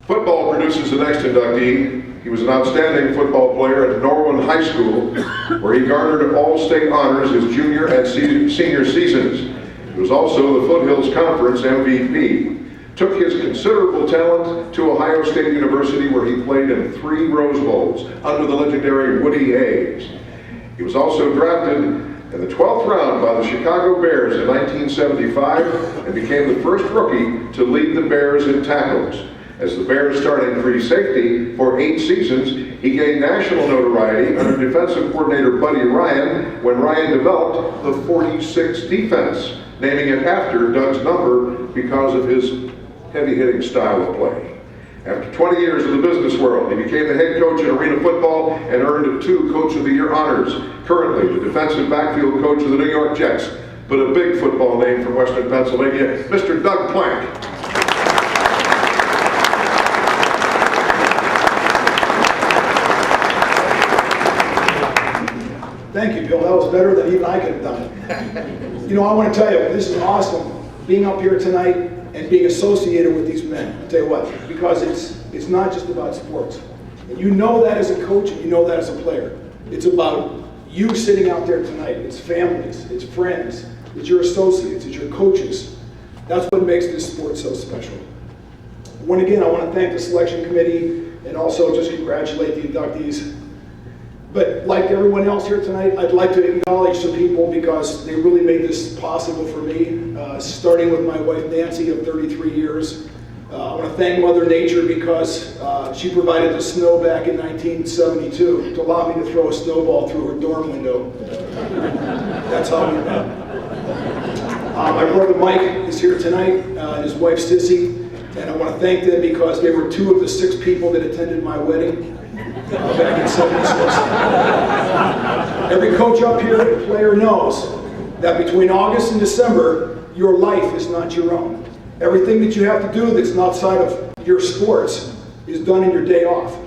Football produces the next inductee. He was an outstanding football player at Norwin High School, where he garnered all-state honors his junior and senior seasons. He was also the Foothills Conference MVP. Took his considerable talent to Ohio State University, where he played in 3 Rose Bowls under the legendary Woody Hayes. He was also drafted in the 12th round by the Chicago Bears in 1975 and became the first rookie to lead the Bears in tackles. As the Bears starting free safety for 8 seasons, he gained national notoriety under defensive coordinator Buddy Ryan when Ryan developed the 46 defense, naming it after Doug's number because of his heavy-hitting style of play. After 20 years in the business world, he became the head coach in arena football and earned 2 Coach of the Year honors. Currently, the defensive backfield coach of the New York Jets, but a big football name from Western Pennsylvania, Mr. Doug Plank. Thank you, Bill. That was better than even I could have done it. You know, I want to tell you, this is awesome, being up here tonight and being associated with these men. I'll tell you what, because it's not just about sports. And you know that as a coach, and you know that as a player. It's about you sitting out there tonight. It's families, it's friends, it's your associates, it's your coaches. That's what makes this sport so special. Once again, I want to thank the selection committee and also just congratulate the inductees. But like everyone else here tonight, I'd like to acknowledge some people because they really made this possible for me, starting with my wife Nancy of 33 years. I want to thank Mother Nature because she provided the snow back in 1972 to allow me to throw a snowball through her dorm window. That's how we met. My brother Mike is here tonight, and his wife Sissy, and I want to thank them because they were 2 of the 6 people that attended my wedding. Back in 76. Every coach up here and player knows that between August and December, your life is not your own. Everything that you have to do that's outside of your sports is done in your day off.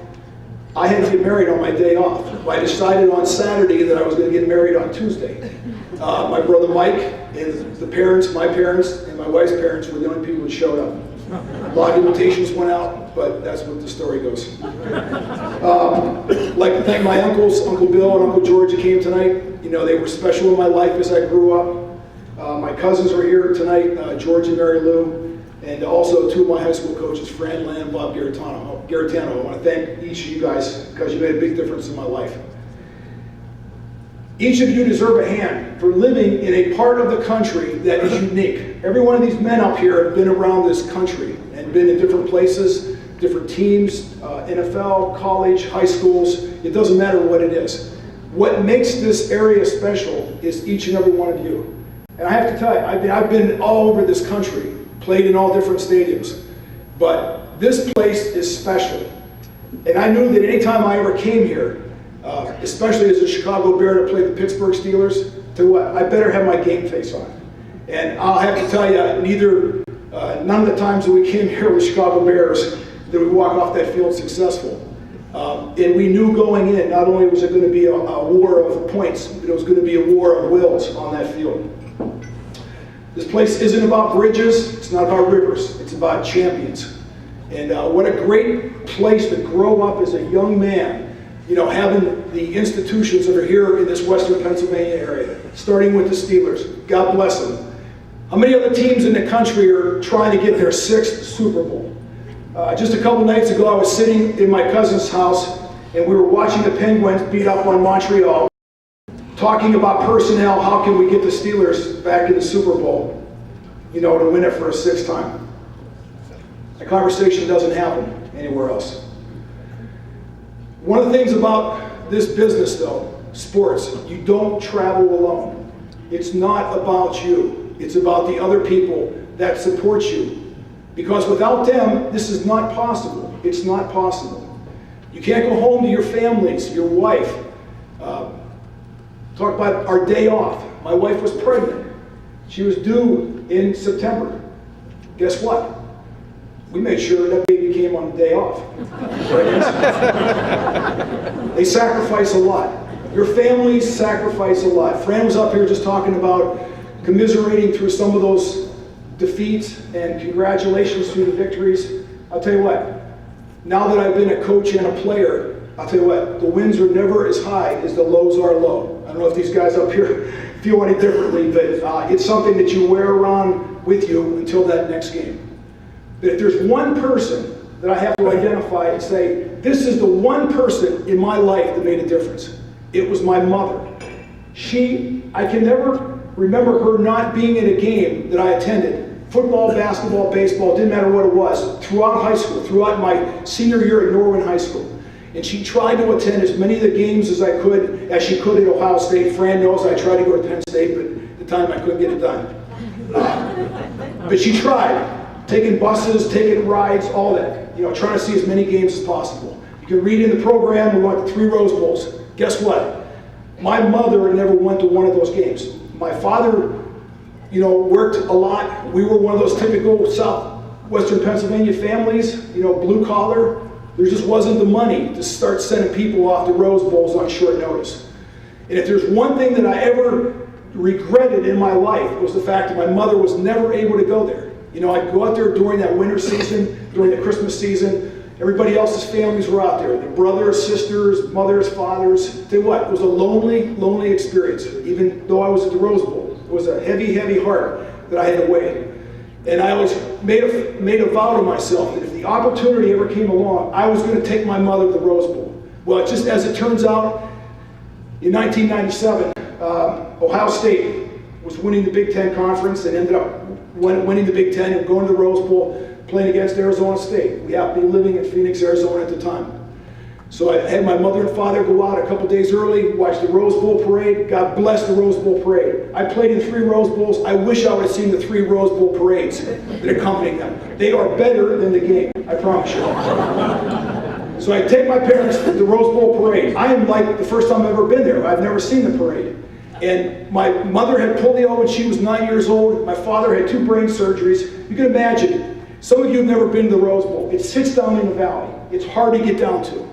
I had to get married on my day off. I decided on Saturday that I was going to get married on Tuesday. My brother Mike and the parents, my parents, and my wife's parents were the only people that showed up. A lot of invitations went out, but that's what the story goes. I'd like to thank my uncles, Uncle Bill and Uncle George, who came tonight. You know, they were special in my life as I grew up. My cousins are here tonight, George and Mary Lou, and also 2 of my high school coaches, Fran Land and Bob Garitano. I want to thank each of you guys because you made a big difference in my life. Each of you deserve a hand for living in a part of the country that is unique. Every one of these men up here have been around this country and been in different places, different teams, NFL, college, high schools. It doesn't matter what it is. What makes this area special is each and every one of you. And I have to tell you, I've been all over this country, played in all different stadiums, but this place is special. And I knew that anytime I ever came here, especially as a Chicago Bear to play the Pittsburgh Steelers, I better have my game face on. And I'll have to tell you, none of the times that we came here with Chicago Bears did we walk off that field successful. And we knew going in, not only was it going to be a war of points, but it was going to be a war of wills on that field. This place isn't about bridges, it's not about rivers, it's about champions. And what a great place to grow up as a young man, you know, having the institutions that are here in this Western Pennsylvania area, starting with the Steelers. God bless them. How many other teams in the country are trying to get their 6th Super Bowl? Just a couple nights ago, I was sitting in my cousin's house, and we were watching the Penguins beat up on Montreal, talking about personnel, how can we get the Steelers back in the Super Bowl, you know, to win it for a 6th time. That conversation doesn't happen anywhere else. One of the things about this business, though, sports, you don't travel alone. It's not about you. It's about the other people that support you. Because without them, this is not possible. It's not possible. You can't go home to your families, your wife. Talk about our day off. My wife was pregnant. She was due in September. Guess what? We made sure that baby came on the day off. They sacrifice a lot. Your families sacrifice a lot. Fran was up here just talking about commiserating through some of those defeats and congratulations to the victories. I'll tell you what, Now that I've been a coach and a player, I'll tell you what, the wins are never as high as the lows are low. I don't know if these guys up here feel any differently, but it's something that you wear around with you until that next game. But if there's one person that I have to identify and say, this is the one person in my life that made a difference, it was my mother. I can never remember her not being in a game that I attended. Football, basketball, baseball, didn't matter what it was, throughout high school, throughout my senior year at Norwin High School. And she tried to attend as many of the games as she could at Ohio State. Fran knows I tried to go to Penn State, but at the time I couldn't get it done. But she tried, taking buses, taking rides, all that. Trying to see as many games as possible. You can read in the program, we went to 3 Rose Bowls. Guess what? My mother never went to one of those games. My father, worked a lot. We were one of those typical southwestern Pennsylvania families, blue collar. There just wasn't the money to start sending people off to Rose Bowls on short notice. And if there's one thing that I ever regretted in my life, it was the fact that my mother was never able to go there. I'd go out there during that winter season, during the Christmas season. Everybody else's families were out there. Their brothers, sisters, mothers, fathers. Tell you what, it was a lonely, lonely experience. Even though I was at the Rose Bowl, it was a heavy, heavy heart that I had to weigh. And I always made a vow to myself that if the opportunity ever came along, I was going to take my mother to the Rose Bowl. Well, just as it turns out, in 1997, Ohio State was winning the Big Ten Conference and ended up winning the Big Ten and going to the Rose Bowl, playing against Arizona State. We happened to be living in Phoenix, Arizona at the time. So I had my mother and father go out a couple days early, watch the Rose Bowl parade. God bless the Rose Bowl parade. I played in 3 Rose Bowls. I wish I would have seen the 3 Rose Bowl parades that accompanied them. They are better than the game, I promise you. So I take my parents to the Rose Bowl parade. I am like the first time I've ever been there. I've never seen the parade. And my mother had polio when she was 9 years old. My father had 2 brain surgeries. You can imagine. Some of you have never been to the Rose Bowl. It sits down in the valley. It's hard to get down to.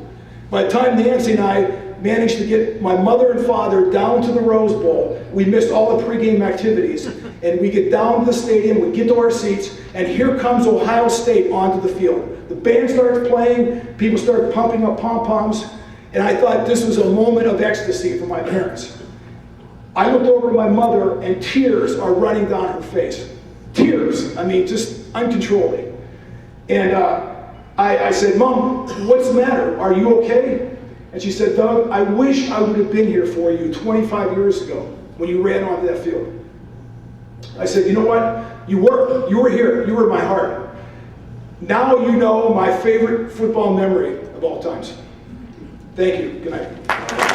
By the time Nancy and I managed to get my mother and father down to the Rose Bowl, we missed all the pregame activities. And we get down to the stadium, we get to our seats, and here comes Ohio State onto the field. The band starts playing, people start pumping up pom-poms, and I thought this was a moment of ecstasy for my parents. I looked over at my mother, and tears are running down her face. Tears, just uncontrollably. And I said, Mom, what's the matter? Are you okay? And she said, Doug, I wish I would have been here for you 25 years ago when you ran onto that field. I said, you know what? You were here. You were in my heart. Now you know my favorite football memory of all times. Thank you. Good night.